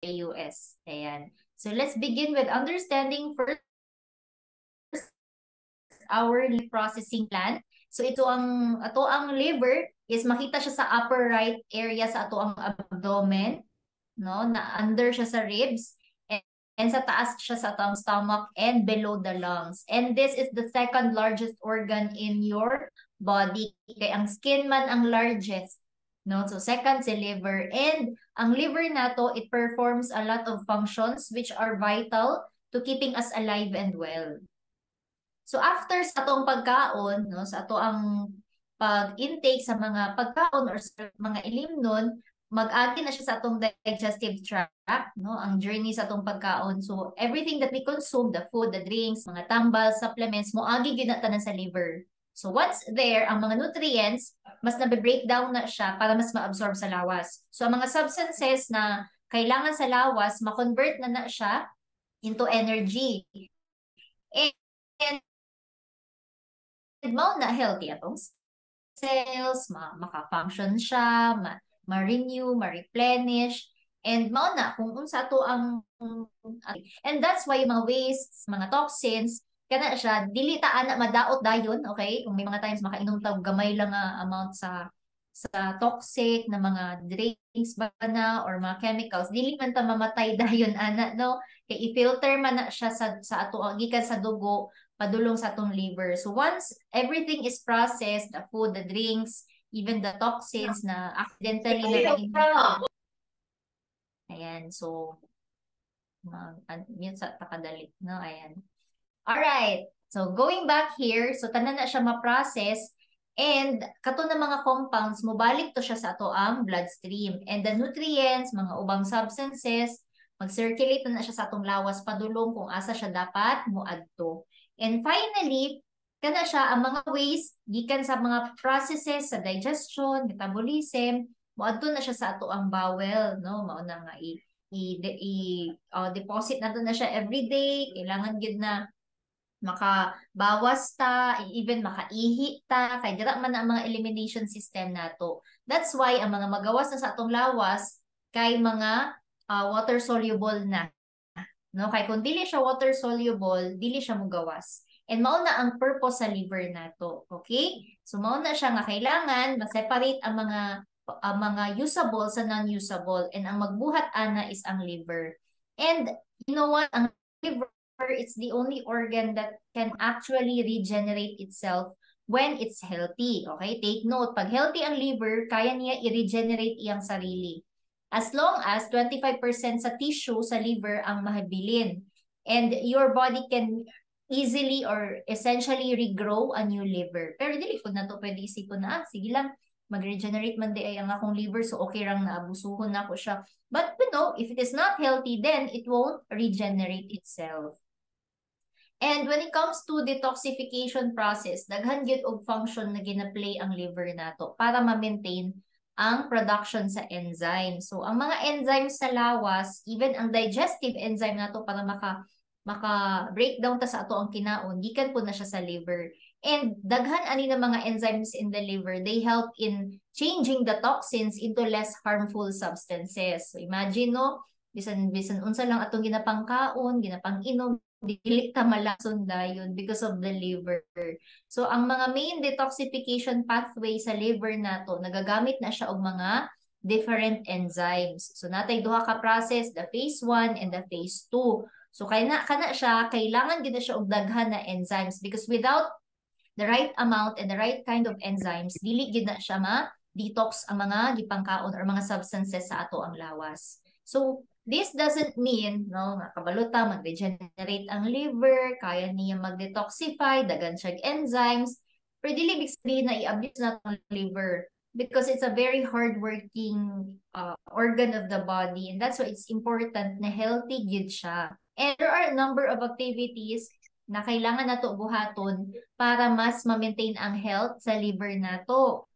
US. Ayan. So let's begin with understanding first our processing plant. So ato ang liver is makita siya sa upper right area sa ato ang abdomen, no? Na under siya sa ribs and sa taas siya sa ato ang stomach and below the lungs. And this is the second largest organ in your body. Kaya ang skin man ang largest. No? So second si liver. And ang liver nato, it performs a lot of functions which are vital to keeping us alive and well. So after sa atong pagkaon, no, sa ato ang pag-intake sa mga pagkaon or sa mga ilimnon, mag-agi na siya sa atong digestive tract, no, ang journey sa atong pagkaon. So everything that we consume, the food, the drinks, mga tambal, supplements, moagi gyud na tanan sa liver. So once there, ang mga nutrients, mas na-breakdown na siya para mas ma-absorb sa lawas. So ang mga substances na kailangan sa lawas, ma-convert na siya into energy. And mao na healthy atong cells, maka-function siya, ma-renew, ma-replenish, and mao na kung unsa to ang and that's why mga wastes, mga toxins, kana siya dili ta ana madaot dayon, okay? Kung may mga times makainom tag gamay lang nga amount sa toxic na mga drinks ba na or mga chemicals, dili man ta mamatay dayon ana, no? Kay i-filter man na siya sa ato gikan sa dugo padulong sa atong liver. So once everything is processed, the food, the drinks, even the toxins na accidentally na ayan, so mute sa takadali, no? Ayan. Alright, so going back here, so tanan na siya ma-process and kato na mga compounds, mobalik to siya sa ato ang bloodstream. And the nutrients, mga ubang substances, mag-circulate na siya sa atong lawas padulong kung asa siya dapat moadto. And finally, kana siya ang mga waste gikan sa mga processes sa digestion, metabolism, moadto na siya sa ato ang bowel, no? Mao na nga deposit na to na siya every day. Kailangan gid na makabawas ta, even makaihi ta, kay dira man ang mga elimination system nato. That's why ang mga magawas na sa atong lawas kay mga water soluble na. No, kay kung dili siya water soluble, dili siya mugawas. And mao na ang purpose sa liver nato. Okay? So mao na siya nga kailangan ma-separate ang mga usable sa non-usable and ang magbuhat ana is ang liver. And you know what? Ang liver, it's the only organ that can actually regenerate itself when it's healthy. Okay? Take note, pag healthy ang liver, kaya niya i-regenerate iyang sarili. As long as 25% sa tissue sa liver ang mahabilin. And your body can easily or essentially regrow a new liver. Pero dili ko na to pwede isipon na, sige lang, mag-regenerate man di ay ang akong liver, so okay lang na abusuhon na ako siya. But you know, if it is not healthy, then it won't regenerate itself. And when it comes to detoxification process, daghan gyud og function na gina-play ang liver nato para ma-maintain ang production sa enzyme. So, ang mga enzymes sa lawas, even ang digestive enzyme nato para maka-breakdown ta sa ato ang kinaon, gikan po na siya sa liver. And daghan ani ng mga enzymes in the liver, they help in changing the toxins into less harmful substances. So, imagine, no? Bisan unsa lang atong ginapangkaon, ginapang-inom, dili ta malason dayon because of the liver. So ang mga main detoxification pathway sa liver nato, nagagamit na siya og mga different enzymes. So natay duha ka process, the phase 1 and the phase 2. So kana siya kailangan gid siya og daghan na enzymes because without the right amount and the right kind of enzymes, dili gid na siya ma-detox ang mga gipangkaon or mga substances sa ato ang lawas. So this doesn't mean, no, nga kabaluta, mag-regenerate ang liver, kaya niya mag-detoxify, dagan siya enzymes, pero dili ibig sabihin na i-abuse na ang liver because it's a very hardworking organ of the body and that's why it's important na healthy gyud siya. And there are a number of activities na kailangan nato buhaton para mas ma-maintain ang health sa liver nato.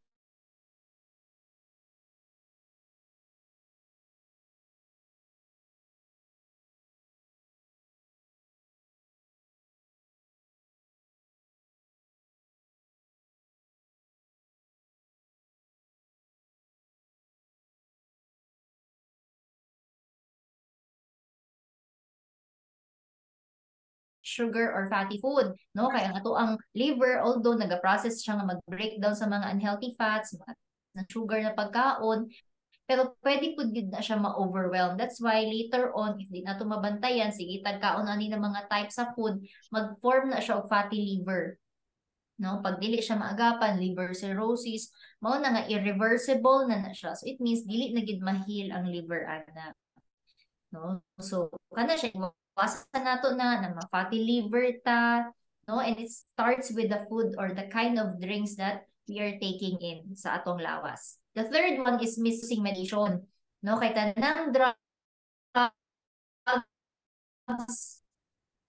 sugar or fatty food, no? Kaya ang ato ang liver, although nag-process siya nga mag-breakdown sa mga unhealthy fats, mga sugar na pagkaon, pero pwede po din na siya ma-overwhelm. That's why later on, if di na ito mabantayan, sige, tagkaon ani ng mga types of food, mag-form na siya og fatty liver. No, pag dili siya maagapan, liver cirrhosis, mao na nga irreversible na siya. So it means dili na gid mahil ang liver ana. No? So, kana siya, iwasan nato na mga fatty liver ta, no? And it starts with the food or the kind of drinks that we are taking in sa atong lawas. The third one is misusing medication. No? Kay tanang drugs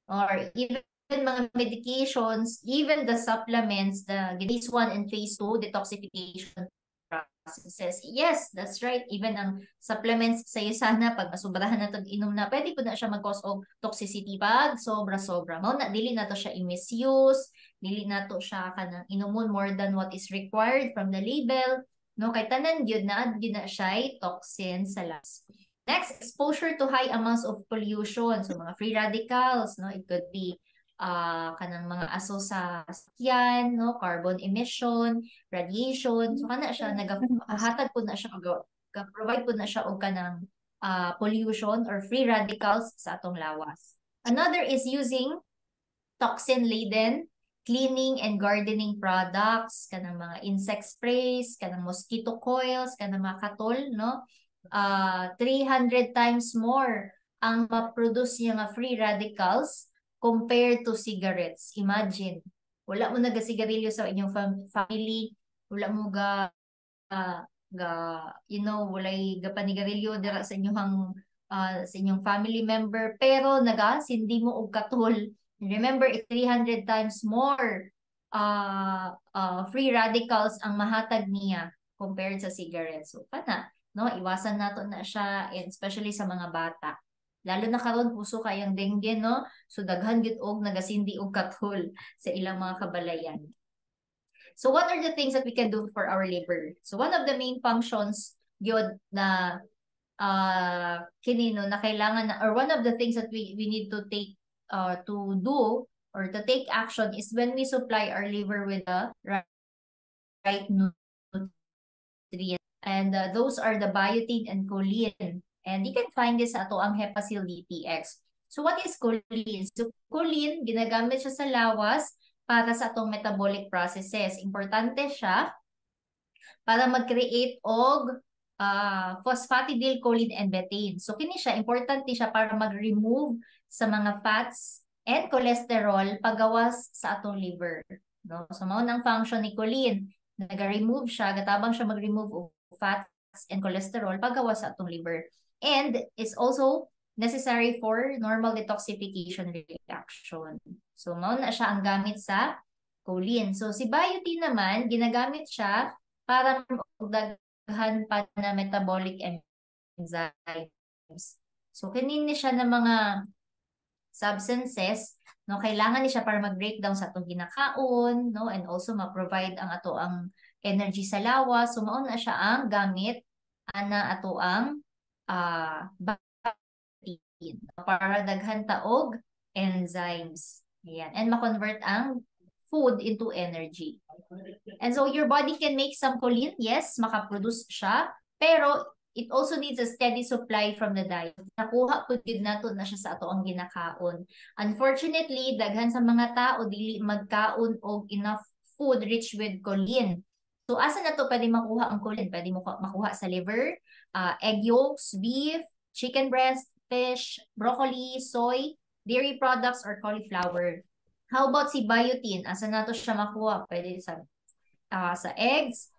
or even mga medications, even the supplements, the phase 1 and phase 2 detoxification processes. Yes, that's right. Even ang supplements sa sana pag masubrahan na itong inom na, pwede po na siya mag-cause of toxicity pag sobra-sobra. Mao na, dili na to siya i-misuse, dili na to siya kanang inumon more than what is required from the label. No, kay tanan gyud na siya toxin sa labs. Next, exposure to high amounts of pollution. So, mga free radicals, no? It could be kanang mga aso sa sakyan, no? Carbon emission, radiation. So, kana siya, naghatag po na siya, provide po na siya og kanang pollution or free radicals sa atong lawas. Another is using toxin-laden cleaning and gardening products, kanang mga insect sprays, kanang mosquito coils, kanang mga katol, no? 300 times more ang ma-produce niya nga free radicals compared to cigarettes. Imagine, wala mo nagasigarilyo sa inyong family, wala mo walay gapanigarilyo dira sa inyong family member, pero sindi mo og katol. Remember, 300 times more free radicals ang mahatag niya compared sa cigarettes. So, no, iwasan nato na siya, especially sa mga bata. Lalo na karon puso kayang dengue, no? So daghan gid og nagasindi og kathol sa ilang mga kabalayan. So what are the things that we can do for our liver? So one of the main functions gyud na na kailangan na, or one of the things that we need to take to do or to take action is when we supply our liver with the right nutrients. And those are the biotin and choline. And you can find this ato ang Hepasil DTX. So what is choline? So choline, ginagamit siya sa lawas para sa atong metabolic processes. Importante siya para mag-create og phosphatidylcholine and betaine. So kini siya, importante siya para mag-remove sa mga fats and cholesterol pagawas sa atong liver. No? So mao nang function ni choline. Nag-remove siya, gatabang siya mag-remove of fats and cholesterol pagawas sa atong liver. And it's also necessary for normal detoxification reaction. So mao na siya ang gamit sa choline. So si biotin naman, ginagamit siya para daghan pa na metabolic enzymes. So kinini siya ng mga substances, no, kailangan ni siya para mag-breakdown sa atong ginakaon, no, and also ma-provide ang ato ang energy sa lawas. So mao na siya ang gamit ana ato ang biotin para daghan taog enzymes. Ayan, and ma-convert ang food into energy. And so your body can make some choline, yes, makaproduce siya, pero it also needs a steady supply from the diet. Nakuha po din nato na siya sa ato ang ginakaon. Unfortunately, daghan sa mga tao dili magkaon og enough food rich with choline. So asa na to pwede makuha ang choline? Pwede makuha sa liver, egg yolks, beef, chicken breast, fish, broccoli, soy, dairy products, or cauliflower. How about si biotin? Asa na to siya makuha? Pwede sa eggs,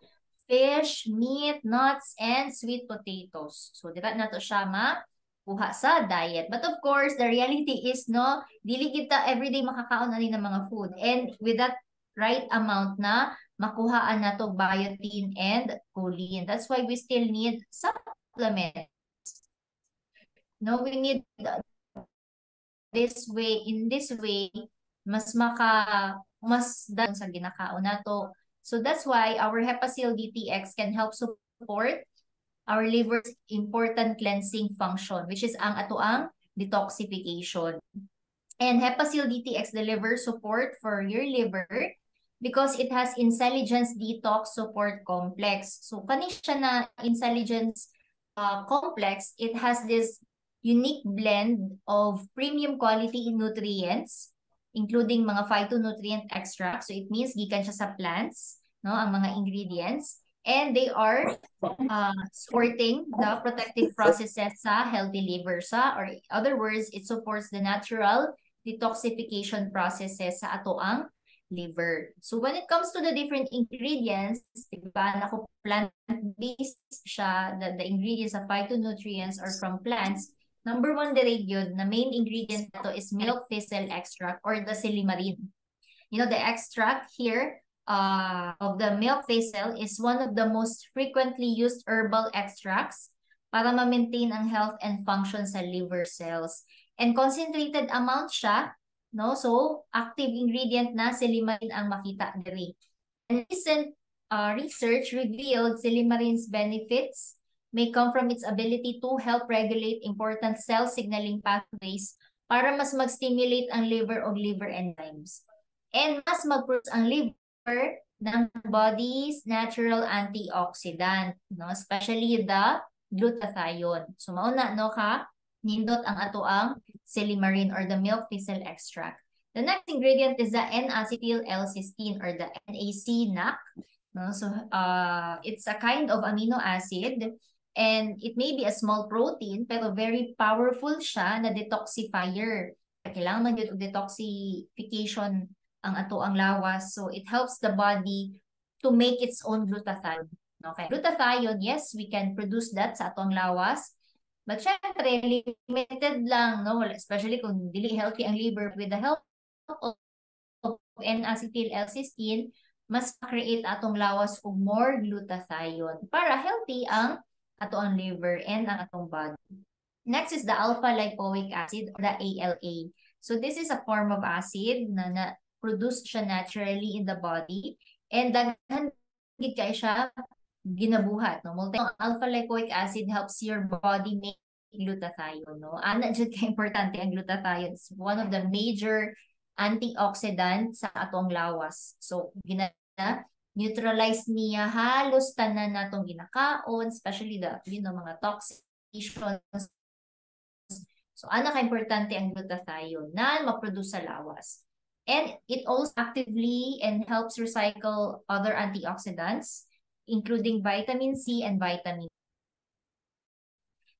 fish, meat, nuts, and sweet potatoes. So, di ba nato siya makuha sa diet. But of course, the reality is, no, dili kita everyday makakaon ani ng mga food. And with that right amount na makuhaan nato biotin and choline. That's why we still need supplements. No, we need in this way, mas dahil sa ginakaon nato. So that's why our Hepasil DTX can help support our liver's important cleansing function, which is ang ato ang detoxification. And Hepasil DTX delivers support for your liver because it has intelligence detox support complex. So kani siya na intelligence complex, it has this unique blend of premium quality nutrients, including mga phytonutrient extracts. So it means gikan siya sa plants, no, ang mga ingredients. And they are supporting the protective processes sa healthy liver or in other words, it supports the natural detoxification processes sa ato ang liver. So when it comes to the different ingredients, diba, naku plant-based siya, the ingredients of phytonutrients are from plants. Number one, the main ingredient to is milk thistle extract or the silimarin. You know, the extract here of the milk thistle is one of the most frequently used herbal extracts para ma-maintain ang health and function sa liver cells. And concentrated amount siya, no? So, active ingredient na silimarin ang makita diri. And recent research revealed silimarin's benefits may come from its ability to help regulate important cell signaling pathways para mas mag-stimulate ang liver o liver enzymes. And mas mag-produce ang liver ng body's natural antioxidant, no? Especially the glutathione. So, mauna, no ka? Nindot ang ato ang silimarin or the milk thistle extract. The next ingredient is the N-acetyl-L-cysteine or the NAC. No? So, it's a kind of amino acid and it may be a small protein pero very powerful siya na detoxifier. Kailangan man yung detoxification ang ato ang lawas. So, it helps the body to make its own glutathione. Okay. Glutathione, yes, we can produce that sa atong lawas. But syempre, limited lang, no? Especially kung dili healthy ang liver, with the help of N-acetyl-L-cysteine, mas create atong lawas og more glutathione para healthy ang ato ang liver and ang atong body. Next is the alpha-lipoic acid or the ALA. So this is a form of acid na produce siya naturally in the body and daghan gid kay siya ginabuhat, no? Alpha-lipoic acid helps your body make glutathione, no? Ana jud kay importante ang glutathione. It's one of the major antioxidants sa atong lawas. So, neutralize niya halos tanan natong ginakaon, especially the, mga toxic issues. So, ana ka importante ang glutathione na ma-produce sa lawas. And it also actively and helps recycle other antioxidants including vitamin C and vitamin.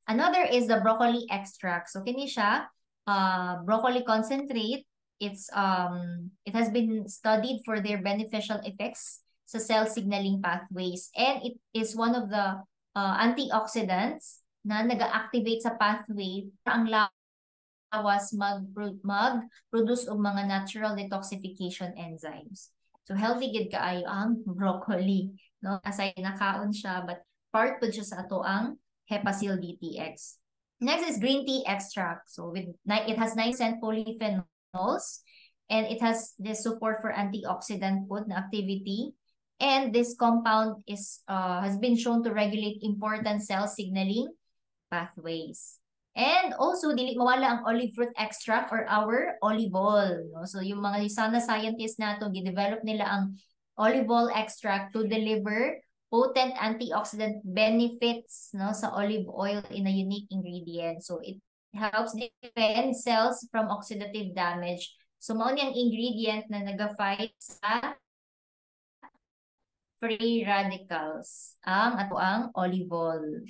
Another is the broccoli extract. So kini siya broccoli concentrate. It has been studied for their beneficial effects sa cell signaling pathways and it is one of the antioxidants na nag-activate sa pathway para ang lawas mag-produce og mga natural detoxification enzymes. So healthy gid kaayo ang broccoli. No, asay nakaon siya but part po siya sa ato ang Hepasil DTX. Next is green tea extract. So it has 9% polyphenols and it has this support for antioxidant food activity and this compound has been shown to regulate important cell signaling pathways. And also dili mawala ang olive fruit extract or our olive oil, no? So yung mga sana scientists nato gi-develop nila ang olive oil extract to deliver potent antioxidant benefits, no, sa olive oil in a unique ingredient. So it helps defend cells from oxidative damage. So mao ni ang ingredient na naga-fight sa free radicals ang ato ang olive oil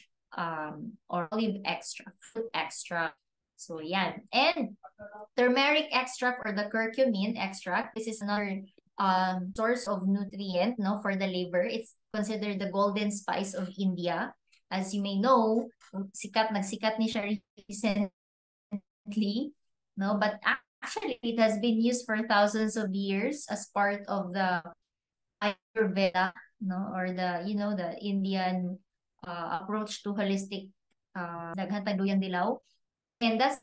or olive extract, fruit extract. So yan. And turmeric extract or the curcumin extract, this is another source of nutrient, no, for the liver. It's considered the golden spice of India. As you may know, nagsikat ni siya recently, no, but actually it has been used for thousands of years as part of the Ayurveda, no, or the Indian approach to holistic daghan tagduyang dilaw. And that's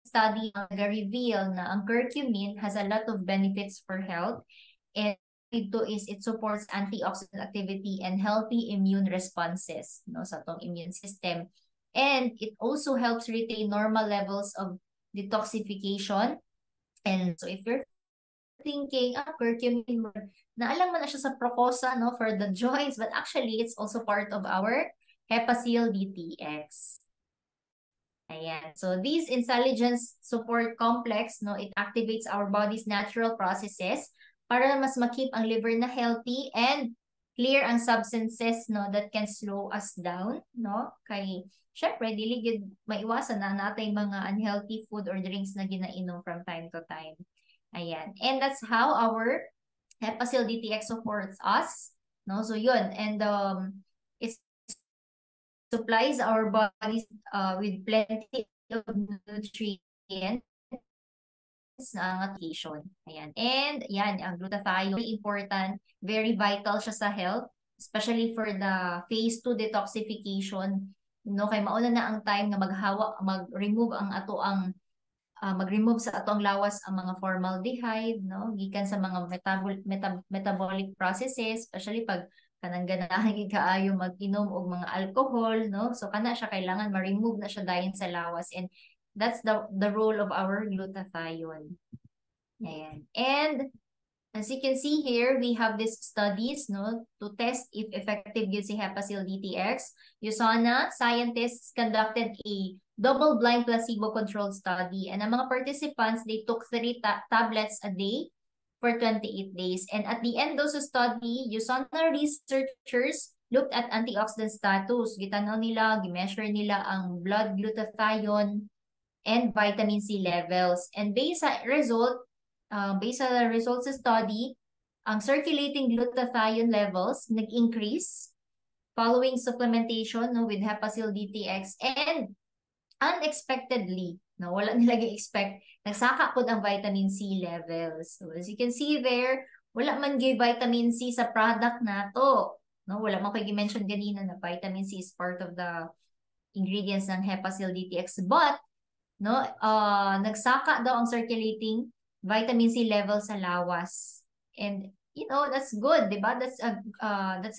study nag-reveal na ang curcumin has a lot of benefits for health and it supports antioxidant activity and healthy immune responses, no, sa atong immune system. And it also helps retain normal levels of detoxification And so if you're thinking, curcumin, naalam mo na siya sa Procosa, no, for the joints, but actually, it's also part of our Hepasil DTX. Ayan. So, this intelligence support complex, no, it activates our body's natural processes para mas makip ang liver na healthy and clear ang substances, no, that can slow us down, no? Kay, syempre, dili gid maiwasan na natin mga unhealthy food or drinks na ginainom from time to time. Ayan. And that's how our Hepasil DTX supports us, no? So, yun. And it supplies our bodies with plenty of nutrients na nutrition. Ayan. And yan, ang glutathione, very important, very vital siya sa health, especially for the phase 2 detoxification. No, kay mauna na ang time na mag-remove ang ato ang mag-remove sa atong lawas ang mga formaldehyde, no, gikan sa mga metabolic processes, especially pag kanang ganahan kaayo mag-inom og mga alcohol, no, so kana siya kailangan ma-remove na siya dayon sa lawas, and that's the role of our glutathione. Ayan. And as you can see here, we have these studies, no, to test if effective using Hepasil DTX. USANA scientists conducted a double-blind placebo-controlled study, and ang mga participants, they took 3 tablets a day for 28 days. And at the end of the study, USANA researchers looked at antioxidant status. Gitanaw nila, gimeasure nila ang blood glutathione and vitamin C levels. And based sa results sa study, ang circulating glutathione levels nag-increase following supplementation, no, with Hepasil DTX, and unexpectedly, no, wala nila gi-expect, nagsaka po ang vitamin C levels. So as you can see there, wala man gyud vitamin C sa product nato, no, wala man koy gi-mention ganina na vitamin C is part of the ingredients ng Hepasil DTX, but no, nagsaka daw ang circulating vitamin C level sa lawas. And you know, that's good, di ba? That's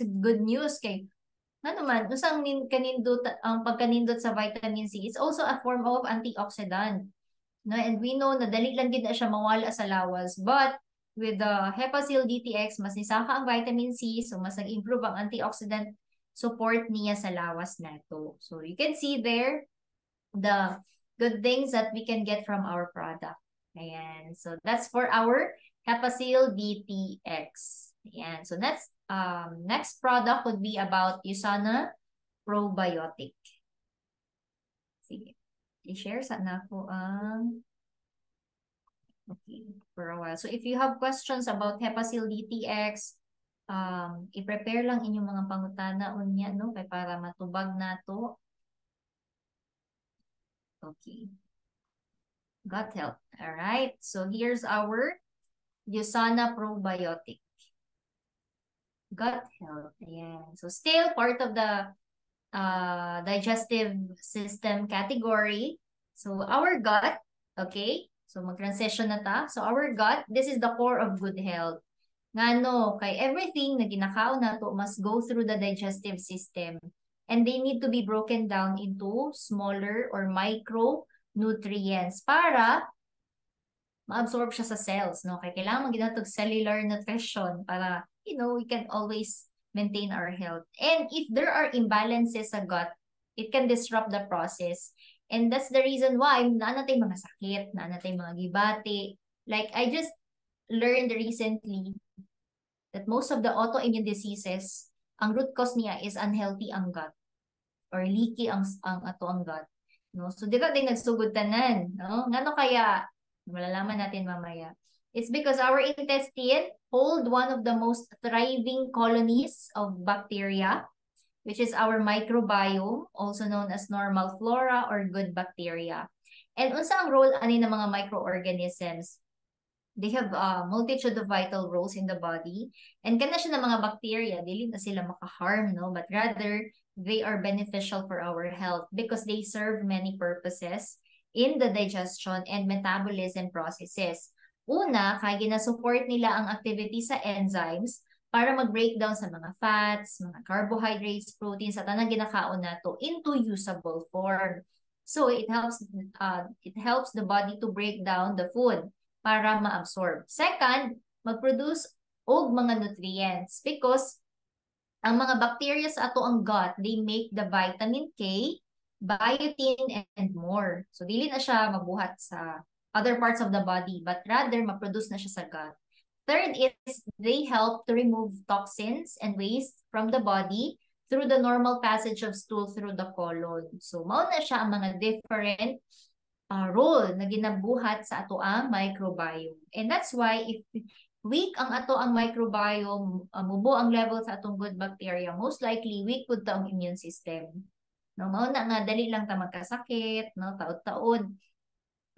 a good news kay ano man, usang kanindot ang pagkanindot sa vitamin C, it's also a form of antioxidant. No, and we know na dali lang gid na siya mawala sa lawas, but with the Hepasil DTX, mas nisaka ang vitamin C, so mas nag-improve ang antioxidant support niya sa lawas nato. So you can see there the good things that we can get from our product. Ayan. So that's for our Hepasil DTX. Ayan. So next product would be about USANA Probiotic. Sige. I-share sana ko ang okay, for a while. So if you have questions about Hepasil DTX, i-prepare lang inyong mga pangutana unya, no, kay para matubag nato. Okay. Gut health. All right. So here's our USANA Probiotic. Gut health. Ayan. So still part of the digestive system category. So our gut, okay? So mag-transition na ta. So our gut, this is the core of good health. Ngano, kay everything na ginakaon nato must go through the digestive system. And they need to be broken down into smaller or micro nutrients para ma-absorb siya sa cells, no? Kaya kailangan ginatog cellular nutrition para, you know, we can always maintain our health. And if there are imbalances sa gut, it can disrupt the process. And that's the reason why naanatay mga sakit, naanatay mga gibati. Like, I just learned recently that most of the autoimmune diseases, ang root cause niya is unhealthy ang gut or leaky ang ato ang gut. No? So, di ka din nagsugod tanan. No? Ngano kaya, malalaman natin mamaya. It's because our intestine hold one of the most thriving colonies of bacteria, which is our microbiome, also known as normal flora or good bacteria. And unsa ang role ani ng mga microorganisms? They have a multitude of vital roles in the body. And kana siya ng mga bacteria, dili na sila maka-harm, no? But rather, they are beneficial for our health because they serve many purposes in the digestion and metabolism processes. Una, kaya ginasupport nila ang activity sa enzymes para mag-breakdown sa mga fats, mga carbohydrates, proteins, at anong ginakaon nato into usable form. So it helps the body to break down the food para ma-absorb. Second, mag-produce og mga nutrients because ang mga bacteria sa ato ang gut, they make the vitamin K, biotin, and more. So, dili na siya mabuhat sa other parts of the body, but rather, ma-produce na siya sa gut. Third is they help to remove toxins and waste from the body through the normal passage of stool through the colon. So, mao na siya ang mga different role na ginabuhat sa ato ang microbiome. And that's why if weak ang ato ang microbiome, mubo ang level sa atong good bacteria, most likely weak pud ta ang immune system. No, mao na nga dali lang ta magkasakit, no, taod-taod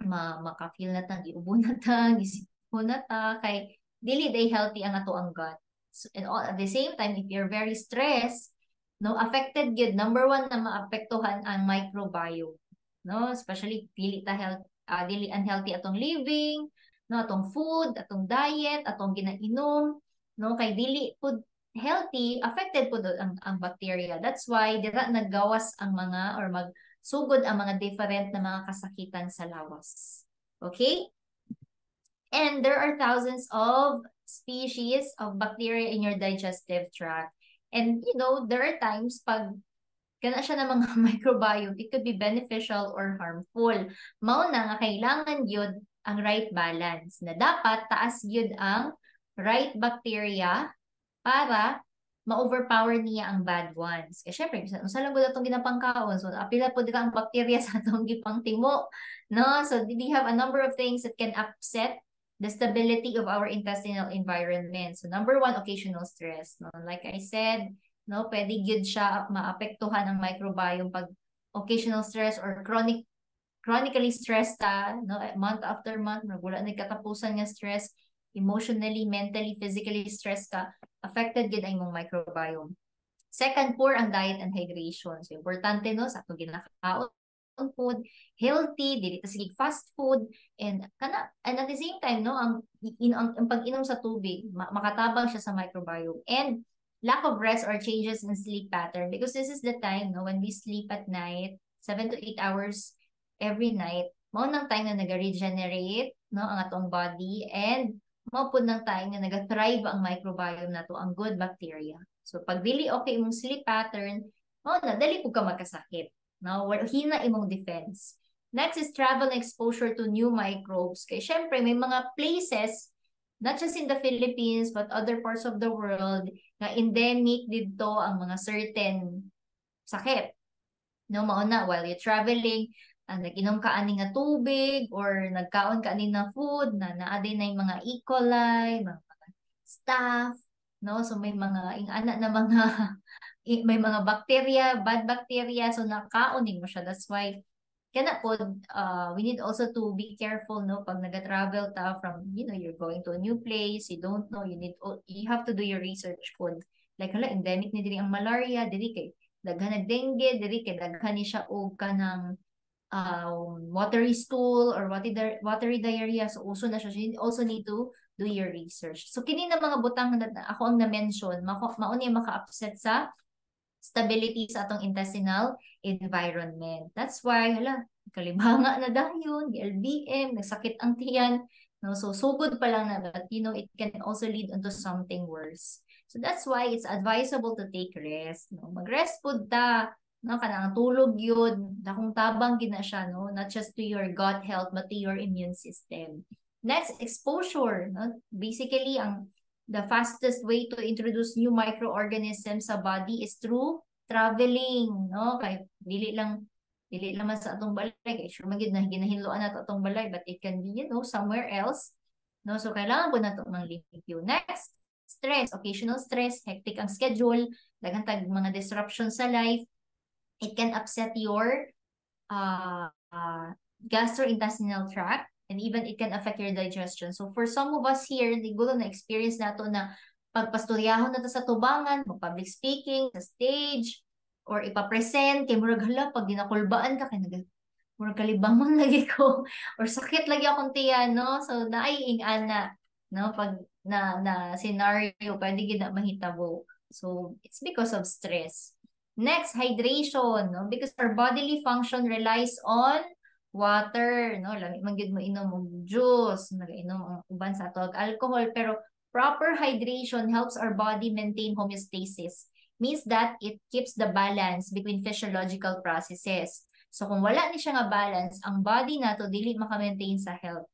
maka-feel na ta, giubo na ta, gisipon na ta kay dili day healthy ang ato ang gut. So, and all, at the same time, if you're very stressed, no, affected yun. Number one na maapektuhan ang microbiome. No, especially dili ta health, dili unhealthy atong living, no, atong food, atong diet, atong ginainom, no, kay dili pud healthy, affected pud ang bacteria. That's why dira naggawas ang mga or magsugod ang mga different na mga kasakitan sa lawas. Okay? And there are thousands of species of bacteria in your digestive tract. And you know, there are times pag kana siya ng mga microbiome, it could be beneficial or harmful. Mao na nga kailangan yun ang right balance. Na dapat taas yun ang right bacteria para ma-overpower niya ang bad ones. Kasi syempre, usa lang gud atong ginapangkaon. So, apila po ang bacteria sa atong gipang timo. No? So, we have a number of things that can upset the stability of our intestinal environment. So, number one, occasional stress. No? Like I said, no, pwede gyud siya maapektuhan ang microbiome pag occasional stress or chronically stressed ta, no, month after month, wala na katapusan nga stress, emotionally, mentally, physically stressed ka, affected gyud ang imong microbiome. Second, poor ang diet and hydration. So, importante no sa atong ginakaon food, healthy, dili ta sige fast food, and at the same time no ang pag-inom sa tubig makatabang siya sa microbiome, and lack of rest or changes in sleep pattern because this is the time no when we sleep at night 7 to 8 hours every night, mao nang time na naga-regenerate no ang atong body, and mao pud nang time na naga-thrive ang microbiome nato, ang good bacteria. So pag dili okay imong sleep pattern, mao na dali pud ka magkasakit. No, hina imong defense. Next is travel and exposure to new microbes. Kaya syempre, may mga places, not just in the Philippines, but other parts of the world, na endemic dito ang mga certain sakit. No, mauna, while you're traveling, nag-inom ka ani nga tubig, or nagkaon ka ani na food, na naaday na yung mga E. coli, mga staph, no? So may mga ingana na mga may mga bacteria, bad bacteria, so nakaonin mo siya. That's why kana po we need also to be careful no pag naga-travel ta from, you know, you're going to a new place, you don't know, you have to do your research po. Like hala, endemic ni diri ang malaria, diri kay daghan ng dengue, diri kay daghan ni siya og kanang watery stool or watery diarrhea. So also na siya, you also need to do your research. So kini na mga butang na ako ang na-mention, mauni maka-upset sa stability sa atong intestinal environment. That's why, hala, kalibanga na dayon, LBM, nagsakit ang tiyan, no? So, sugod pa lang na, but you know, it can also lead into something worse. So, that's why it's advisable to take rest, no? Mag-rest po ta, no? Kanang tulog yun, dakong tabang gina siya, no? Not just to your gut health, but to your immune system. Next, exposure, no? Basically, the fastest way to introduce new microorganisms sa body is through traveling, no? Kay dili lang man sa atong balay, kay sure magid na ginahinloan nato atong balay, but it can be, you know, somewhere else, no? So kailangan po nato ng limpyo. Next, stress, occasional stress, hectic ang schedule, daghang tag mga disruptions sa life. It can upset your gastrointestinal tract, and even it can affect your digestion. So for some of us here, siguro na experience nato na pagpastoryahon nato sa tubangan, mag-public speaking, sa stage, or ipapresent, kay murag hala, pag ginakulbaan ka, kay murag kalibangon lagi ko, or sakit lagi akong tiyan, no? So naaiing ana, no? Pag na scenario, pwede gina mahitabo. So it's because of stress. Next, hydration, no? Because our bodily function relies on water, no? Lami man gyud mo inom og juice, nagainom ang uban sa ato og alcohol, pero proper hydration helps our body maintain homeostasis. Means that it keeps the balance between physiological processes. So kung wala ni siya nga balance, ang body nato dili maka-maintain sa health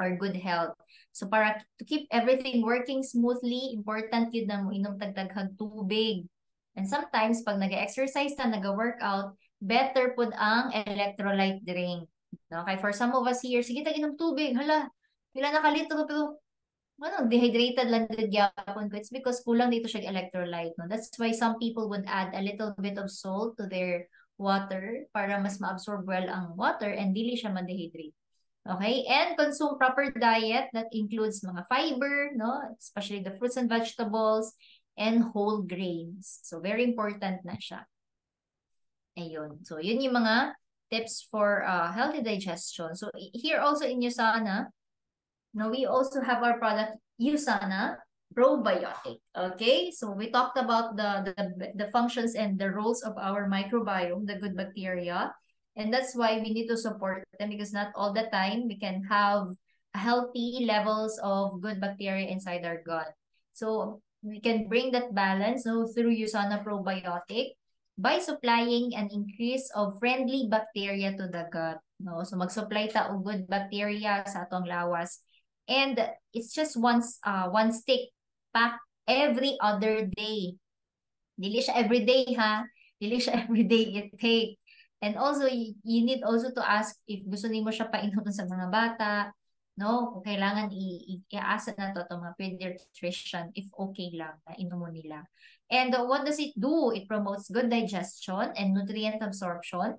or good health. So para to keep everything working smoothly, important yun na mo inom tagdaghang tubig. And sometimes pag nag-exercise ta, nag-workout, better pud ang electrolyte drink. No? Kaya for some of us here, sige tag inom tubig, hala, pila na kalito pero ano, dehydrated lang din gyapon ko. It's because kulang dito siya electrolyte. No? That's why some people would add a little bit of salt to their water para mas ma-absorb well ang water and dili siya ma-dehydrate. Okay, and consume proper diet that includes mga fiber, no, especially the fruits and vegetables and whole grains. So very important na siya. Ayun. So yun yung mga tips for healthy digestion. So here also in USANA, no, we also have our product USANA Probiotic. Okay, so we talked about the functions and the roles of our microbiome, the good bacteria. And that's why we need to support them because not all the time we can have healthy levels of good bacteria inside our gut. So we can bring that balance through USANA Probiotic by supplying an increase of friendly bacteria to the gut. No? So mag-supply ta og good bacteria sa atong lawas. And it's just one stick pack every other day. Dili siya every day ha. Dili siya every day take. And also, you need also to ask if gusto nimo siya painom sa mga bata, no? Kung kailangan i-asa na to mga pediatrician if okay lang na inom mo nila. And what does it do? It promotes good digestion and nutrient absorption.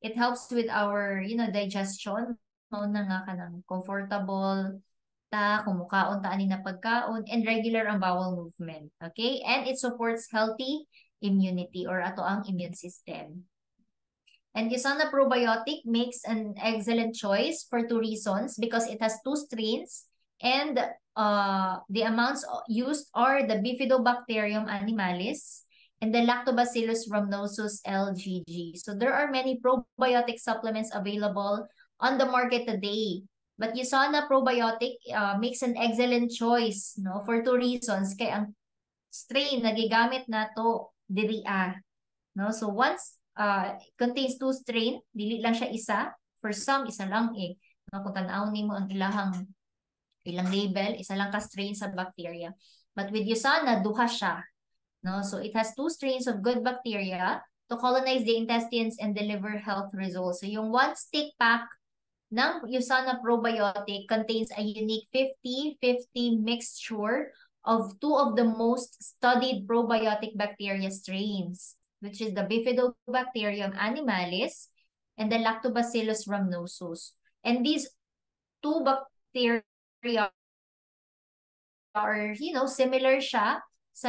It helps with our, digestion. Mauna nga ka ng comfortable, kumukaon ta ani na pagkaon, and regular ang bowel movement. Okay? And it supports healthy immunity or ato ang immune system. And USANA Probiotic makes an excellent choice for 2 reasons because it has 2 strains and the amounts used are the Bifidobacterium animalis and the Lactobacillus rhamnosus LGG. So there are many probiotic supplements available on the market today. But USANA Probiotic makes an excellent choice for 2 reasons. Kaya ang strain na gigamit nato diri no? So once contains 2 strain, dili lang siya isa. For some, isa lang eh. No, kung tanaw nimo ang ilang label, isa lang ka strain sa bacteria. But with USANA, duha siya. No? So it has 2 strains of good bacteria to colonize the intestines and deliver health results. So yung 1 stick pack ng USANA Probiotic contains a unique 50-50 mixture of 2 of the most studied probiotic bacteria strains, which is the Bifidobacterium animalis and the Lactobacillus rhamnosus. And these 2 bacteria are, similar siya sa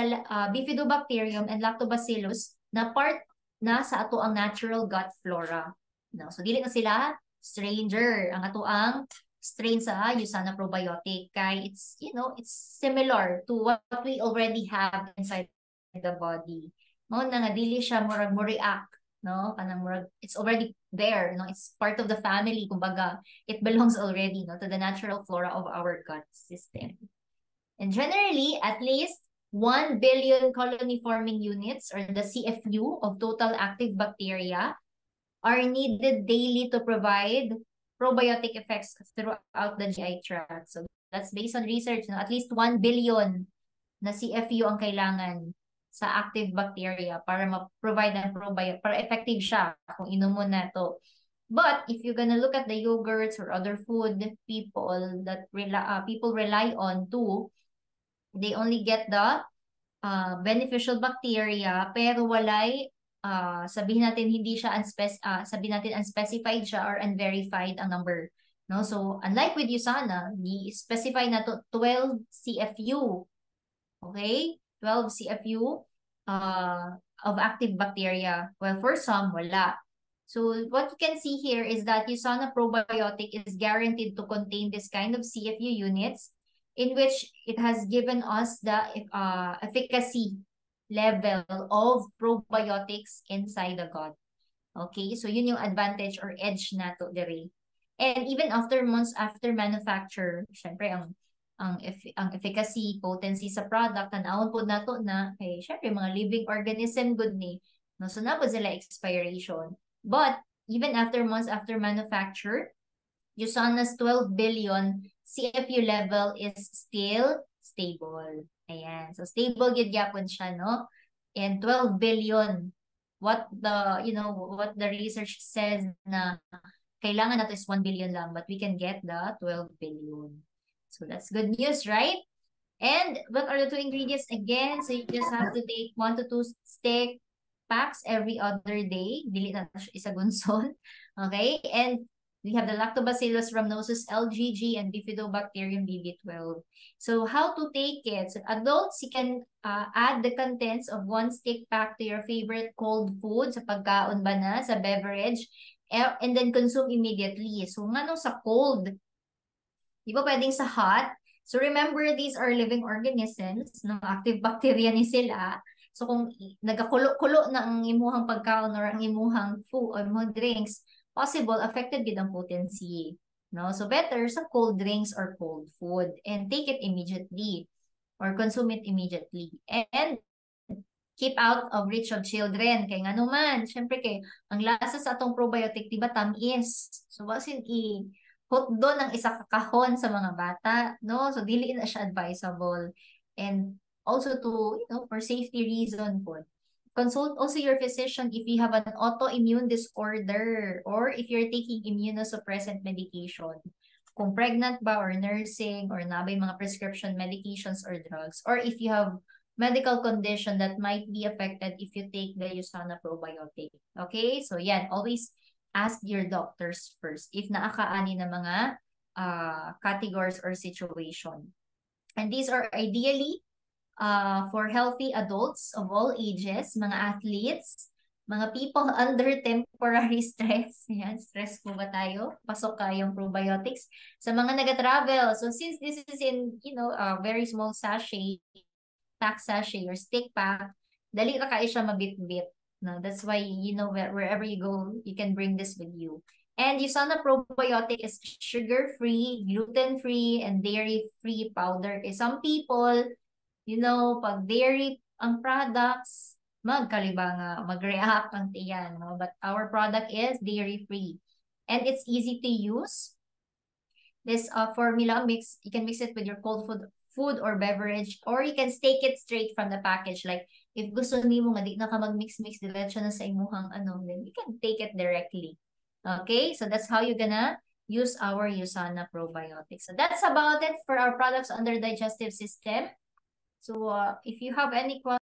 Bifidobacterium and Lactobacillus na part na sa ato ang natural gut flora. No? So, dili na sila stranger ang ato ang strain sa USANA Probiotic. Kay it's, it's similar to what we already have inside the body. Mao na nga dili siya murag mo react, no? Kanang murag it's already there, no? It's part of the family, kumbaga. It belongs already, to the natural flora of our gut system. And generally, at least 1 billion colony forming units or the CFU of total active bacteria are needed daily to provide probiotic effects throughout the GI tract. So that's based on research, at least 1 billion na CFU ang kailangan sa active bacteria para ma-provide ng probiotic, para effective siya kung inom mo na to. But if you're gonna look at the yogurts or other food people rely on too, they only get the beneficial bacteria pero walay sabihin natin hindi siya sabihin natin unspecified siya or unverified ang number, no? So unlike with USANA, i-specify na to 12 CFU. Okay? 12 CFU of active bacteria. Well, for some, wala. So what you can see here is that USANA Probiotic is guaranteed to contain this kind of CFU units in which it has given us the efficacy level of probiotics inside the gut. Okay, so yun yung advantage or edge nato diri. And even after months after manufacture, syempre ang efficacy, potency sa product, tanawon po nato na kay syempre mga living organism good ni. No, so na po sila expiration. But even after months after manufacture, USANA's 12 billion CFU level is still stable. Ayan. So stable gid gyapon siya, no? And 12 billion, what the research says na kailangan nato is 1 billion lang, but we can get the 12 billion. So that's good news, right? And what are the two ingredients again? So you just have to take 1 to 2 stick packs every other day. Dili na siya isagunson. Okay? And we have the Lactobacillus rhamnosus LGG and Bifidobacterium BB12. So how to take it? So adults, you can add the contents of 1 stick pack to your favorite cold food, sa pagkaon ba na, sa beverage, and then consume immediately. So ngano sa cold? Di ba pwedeng sa hot? So remember, these are living organisms, no? Active bacteria ni sila. So kung nagakulo-kulo na ang imuhang pagkaon or ang imuhang food or imuhang drinks, possible affected gid ang potency. No? So better sa cold drinks or cold food and take it immediately or consume it immediately. And keep out of reach of children. Kay nga naman, syempre kay ang lasa sa atong probiotic, diba tamis? So wasin put doon ang isa kakahon sa mga bata, no? So dili na siya advisable. And also to, for safety reason po. Consult also your physician if you have an autoimmune disorder or if you're taking immunosuppressant medication. Kung pregnant ba or nursing or nabay mga prescription medications or drugs, or if you have medical condition that might be affected if you take the USANA probiotic. Okay? So yan, always ask your doctors first if naakaani na mga categories or situation. And these are ideally for healthy adults of all ages, mga athletes, mga people under temporary stress. Yan, stress po ba tayo? Pasok kayong probiotics. Sa mga nag-travel. So since this is in, a very small sachet, pack sachet or stick pack, dali ra kayo siya mabit-bit. No, that's why, wherever you go, you can bring this with you. And USANA probiotic is sugar-free, gluten-free, and dairy-free powder. Some people, pag dairy ang products, mag-react ang tiyan. No? But our product is dairy-free. And it's easy to use. This formula mix, you can mix it with your cold food or beverage, or you can take it straight from the package. Like, if gusto nimo nga di na ka mag-mix-mix diretso na sa imuhang then you can take it directly. Okay? So that's how you're gonna use our USANA probiotics. So that's about it for our products under digestive system. So if you have any questions,